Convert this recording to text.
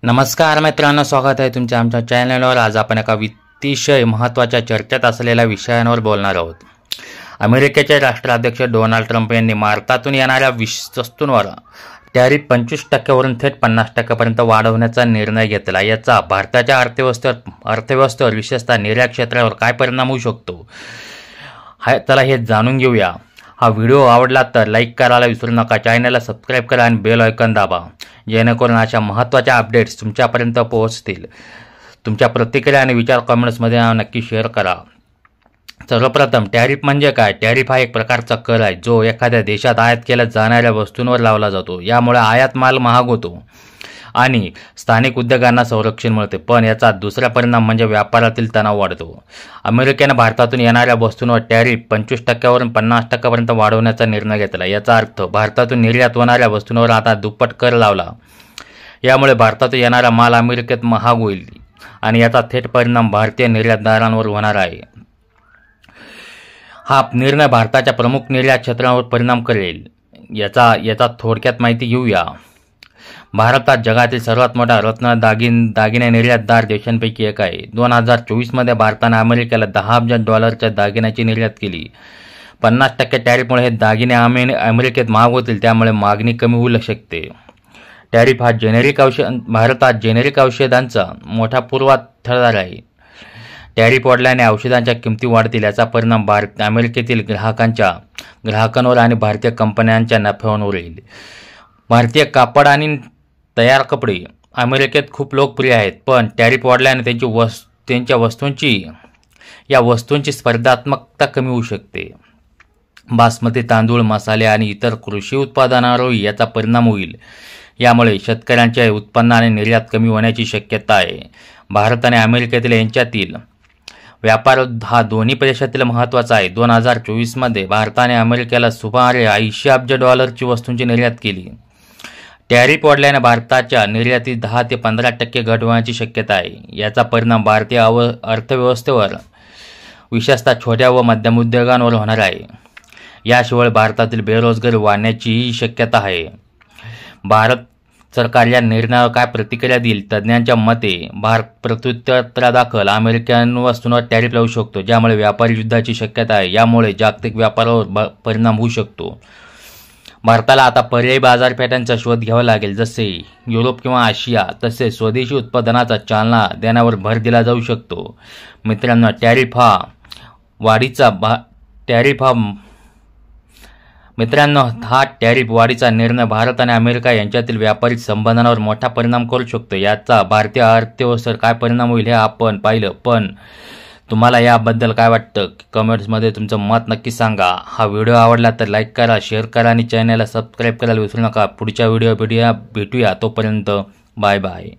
नमस्कार मित्रांनो, स्वागत आहे तुमच्या आमच्या चॅनलवर। आज आपण एका अतिशय महत्त्वाच्या चर्चेत असलेल्या विषयांवर बोलणार आहोत। अमेरिकेचे राष्ट्राध्यक्ष डोनाल्ड ट्रम्प यांनी भारतातून येणाऱ्या वस्तूंवर टॅरिफ 25% वरून थेट 50% पर्यंत वाढवण्याचा निर्णय घेतला। याचा भारताच्या अर्थव्यवस्थेवर विशेषतः निर्यात क्षेत्रावर काय परिणाम होऊ शकतो, चला हे जाणून घेऊया। हा व्हिडिओ आवडला तर लाईक करायला विसरू नका, चॅनलला सबस्क्राईब करा आणि बेल आयकॉन दाबा, जेणेकरून अशा महत्त्वाच्या अपडेट्स तुमच्यापर्यंत पोहोचतील। तुमच्या प्रतिक्रिया आणि विचार कमेंट्समध्ये नक्की शेअर करा। सर्वप्रथम टॅरिफ म्हणजे काय? टॅरिफ हा एक प्रकारचा कर आहे जो एखाद्या देशात आयात केल्या जाणाऱ्या वस्तूंवर लावला जातो। यामुळे आयात माल महाग होतो आणि स्थानिक उद्योगांना संरक्षण मिळते, पण याचा दुसरा परिणाम म्हणजे व्यापारातील तणाव वाढतो। अमेरिकेने भारतातून येणाऱ्या वस्तूंवर टॅरिफ 25% वरून 50% पर्यंत वाढवण्याचा निर्णय घेतला। याचा अर्थ भारतातून निर्यात होणाऱ्या वस्तूंवर आता दुप्पट कर लावला। यामुळे भारतातून येणारा माल अमेरिकेत महाग होईल आणि याचा थेट परिणाम भारतीय निर्यातदारांवर होणार आहे। हा निर्णय भारताच्या प्रमुख निर्यात क्षेत्रांवर परिणाम करेल। याचा थोडक्यात माहिती घेऊया। भारत जगातील सर्वात मोठा रत्न दागिने निर्यातदार देशांपैकी एक आहे। 2024 मध्ये भारताने अमेरिकेला $10 अब्ज दागिन्याची निर्यात केली। 50% टॅरिफमुळे हे दागिने अमेरिकेत महाग होतील, त्यामुळे मागणी कमी होऊ शकते। टॅरिफ हा भारतात जेनेरिक औषधांचा मोठा पुरवठा ठरणार आहे। टॅरिफ वाढल्याने औषधांच्या किमती वाढतील। याचा परिणाम अमेरिकेतील ग्राहकांवर आणि भारतीय कंपन्यांच्या नफ्यावर होईल। भारतीय कापड आणि तयार कपडे अमेरिकेत खूप लोकप्रिय आहेत, पण टॅरिफ वाढल्याने त्यांच्या वस्तूंची स्पर्धात्मकता कमी होऊ शकते। बासमती तांदूळ, मसाले आणि इतर कृषी उत्पादनांवरही याचा परिणाम होईल। यामुळे शेतकऱ्यांच्या उत्पन्न आणि निर्यात कमी होण्याची शक्यता आहे। भारत आणि अमेरिकेतील यांच्यातील व्यापार हा दोन्ही देशातील महत्त्वाचा आहे। 2024 मध्ये भारताने अमेरिकेला सुमारे $80 अब्ज वस्तूंची निर्यात केली। टॅरिफ वाढल्याने भारताच्या निर्यातीत 10 ते 15% घट होण्याची शक्यता आहे। याचा परिणाम भारतीय अर्थव्यवस्थेवर विशेषतः छोट्या व मध्यम उद्योगांवर होणार आहे। याशिवाय भारतातील बेरोजगारी वाढण्याचीही शक्यता आहे। भारत सरकार या निर्णयावर काय प्रतिक्रिया देईल? तज्ज्ञांच्या मते भारत प्रत्युत्तरादाखल अमेरिकन वस्तूंवर टॅरिफ लावू शकतो, ज्यामुळे व्यापारी युद्धाची शक्यता आहे। यामुळे जागतिक व्यापारावर परिणाम होऊ शकतो। भारताला आता पर्यायी बाजारपेठांचा शोध घ्यावा लागेल, जसे युरोप किंवा आशिया। तसेच स्वदेशी उत्पादनाचा चालना देण्यावर भर दिला जाऊ शकतो। मित्रांनो, हा टॅरिफ वाढीचा निर्णय भारत आणि अमेरिका यांच्यातील व्यापारी संबंधांवर मोठा परिणाम करू शकतो। याचा भारतीय अर्थव्यवस्थेवर काय परिणाम होईल हे आपण पाहिलं, पण तुम्हाला याबद्दल काय वाटतं? कमेंट्समध्ये तुमचं मत नक्की सांगा। हा व्हिडिओ आवडला तर लाईक करा, शेअर करा आणि चॅनलला सबस्क्राईब करायला विसरू नका। पुढच्या व्हिडिओ भेटूया। तोपर्यंत बाय बाय।